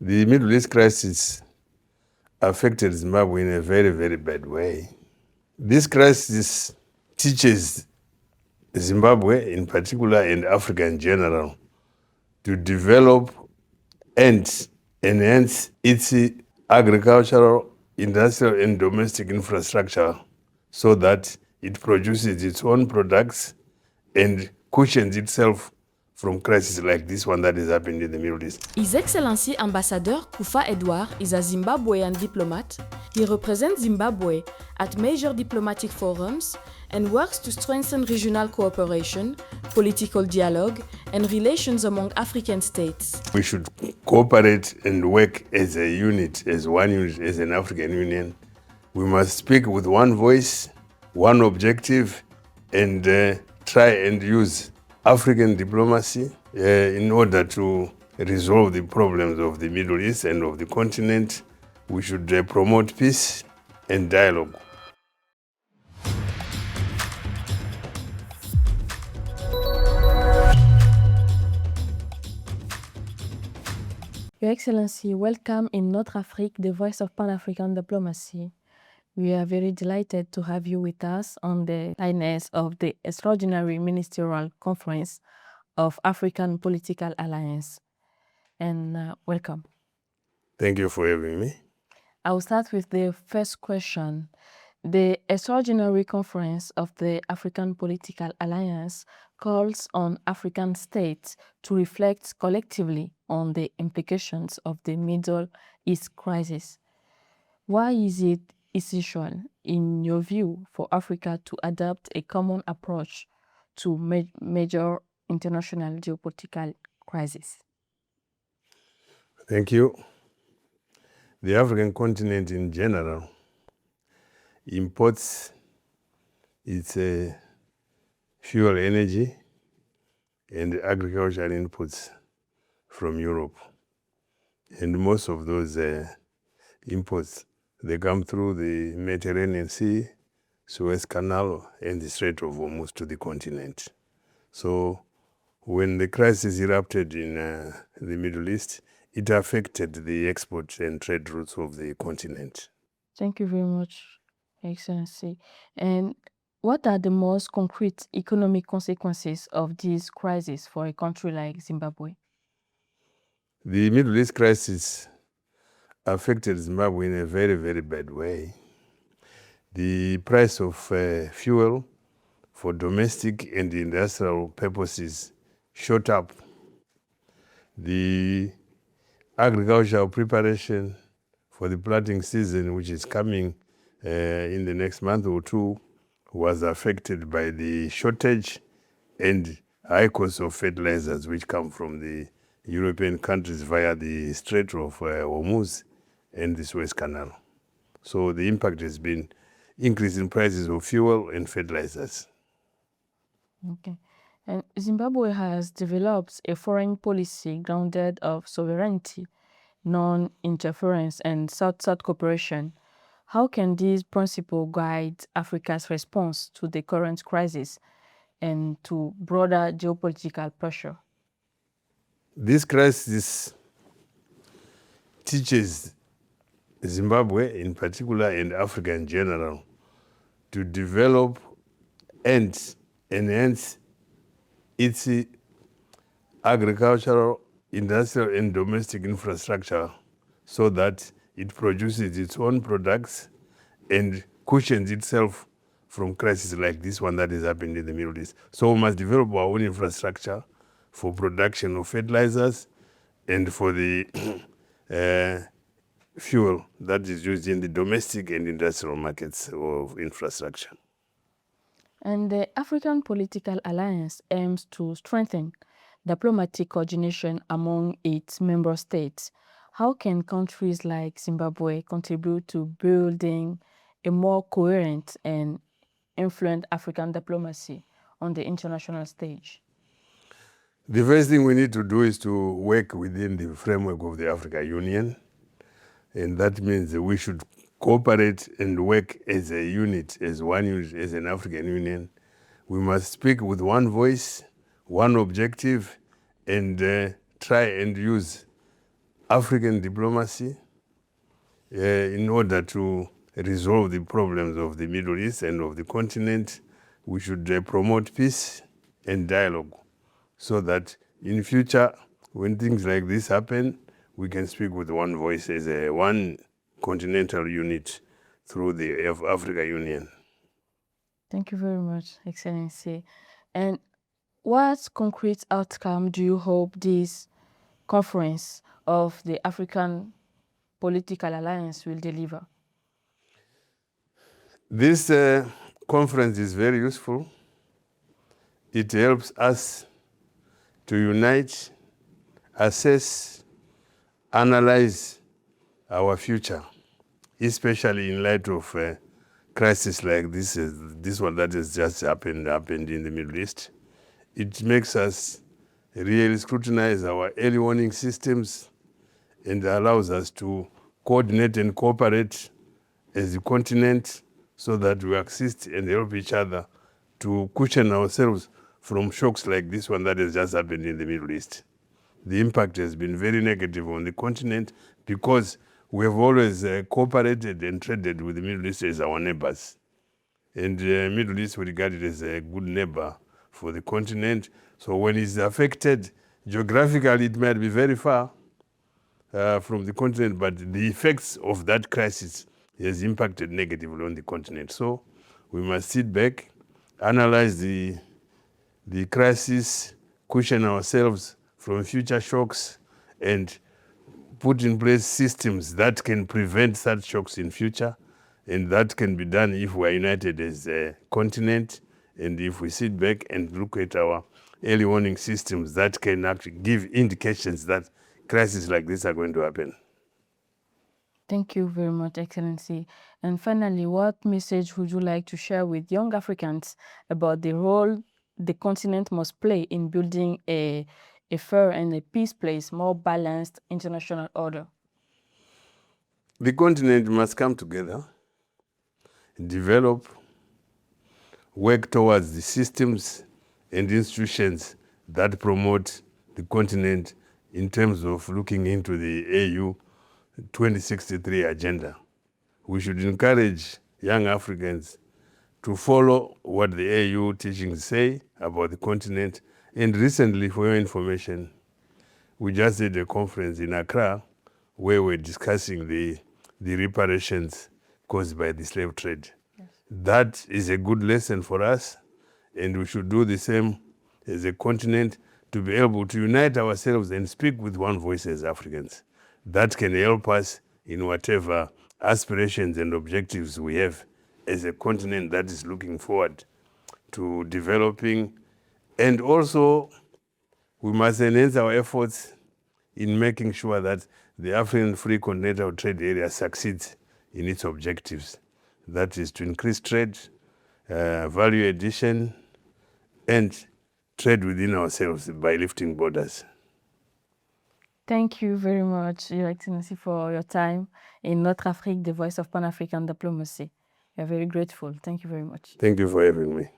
The Middle East crisis affected Zimbabwe in a very, very bad way. This crisis teaches Zimbabwe in particular and Africa in general to develop and enhance its agricultural, industrial, and domestic infrastructure so that it produces its own products and cushions itself from crises like this one that is happening in the Middle East. His Excellency Ambassadeur Kufa Edward is a Zimbabwean diplomat. He represents Zimbabwe at major diplomatic forums and works to strengthen regional cooperation, political dialogue, and relations among African states. We should cooperate and work as a unit, as one unit, as an African Union. We must speak with one voice, one objective, and try and use African diplomacy in order to resolve the problems of the Middle East and of the continent. We should promote peace and dialogue. Your Excellency, welcome in Notre Afrique, the voice of Pan-African diplomacy. We are very delighted to have you with us on the highness of the extraordinary ministerial conference of African Political Alliance. And welcome. Thank you for having me. I will start with the first question. The extraordinary conference of the African Political Alliance calls on African states to reflect collectively on the implications of the Middle East crisis. Why is it essential, in your view, for Africa to adopt a common approach to major international geopolitical crises? Thank you. The African continent in general imports its fuel, energy, and agricultural inputs from Europe. And most of those imports, they come through the Mediterranean Sea, Suez Canal, and the Strait of Hormuz to the continent. So when the crisis erupted in the Middle East, it affected the export and trade routes of the continent. Thank you very much, Excellency. And what are the most concrete economic consequences of this crisis for a country like Zimbabwe? The Middle East crisis affected Zimbabwe in a very, very bad way. The price of fuel for domestic and industrial purposes shot up. The agricultural preparation for the planting season, which is coming in the next month or two, was affected by the shortage and high cost of fertilizers, which come from the European countries via the Strait of Hormuz and the Suez Canal. So the impact has been increase in prices of fuel and fertilizers. Okay. And Zimbabwe has developed a foreign policy grounded of sovereignty, non-interference, and South-South cooperation. How can this principle guide Africa's response to the current crisis and to broader geopolitical pressure? This crisis teaches Zimbabwe in particular and Africa in general to develop and enhance its agricultural, industrial, and domestic infrastructure so that it produces its own products and cushions itself from crises like this one that is happening in the Middle East. So we must develop our own infrastructure for production of fertilizers and for the fuel that is used in the domestic and industrial markets of infrastructure. And the African Political Alliance aims to strengthen diplomatic coordination among its member states. How can countries like Zimbabwe contribute to building a more coherent and influent African diplomacy on the international stage? The first thing we need to do is to work within the framework of the African Union. And that means that we should cooperate and work as a unit, as one unit, as an African Union. We must speak with one voice, one objective, and try and use African diplomacy in order to resolve the problems of the Middle East and of the continent. We should promote peace and dialogue so that in future, when things like this happen, we can speak with one voice as one continental unit through the Africa Union. Thank you very much, Excellency. And what concrete outcome do you hope this conference of the African Political Alliance will deliver? This conference is very useful. It helps us to unite, assess, analyze our future, especially in light of crisis like this one that has just happened in the Middle East. It makes us really scrutinize our early warning systems and allows us to coordinate and cooperate as a continent so that we assist and help each other to cushion ourselves from shocks like this one that has just happened in the Middle East. The impact has been very negative on the continent because we have always cooperated and traded with the Middle East as our neighbors. And the Middle East we regard it as a good neighbor for the continent. So when it's affected, geographically it might be very far from the continent, but the effects of that crisis has impacted negatively on the continent. So we must sit back, analyze the crisis, cushion ourselves from future shocks, and put in place systems that can prevent such shocks in future. And that can be done if we are united as a continent, and if we sit back and look at our early warning systems that can actually give indications that crises like this are going to happen. Thank you very much, Excellency. And finally, what message would you like to share with young Africans about the role the continent must play in building a fair and a peace place, more balanced international order? The continent must come together, develop, work towards the systems and institutions that promote the continent in terms of looking into the AU 2063 agenda. We should encourage young Africans to follow what the AU teachings say about the continent. And recently, for your information, we just did a conference in Accra where we're discussing the reparations caused by the slave trade. Yes. That is a good lesson for us, and we should do the same as a continent to be able to unite ourselves and speak with one voice as Africans. That can help us in whatever aspirations and objectives we have as a continent that is looking forward to developing. And also, we must enhance our efforts in making sure that the African Free Continental Trade Area succeeds in its objectives. That is to increase trade, value addition, and trade within ourselves by lifting borders. Thank you very much, Your Excellency, for your time in Notre Afrique, the voice of Pan-African diplomacy. We are very grateful. Thank you very much. Thank you for having me.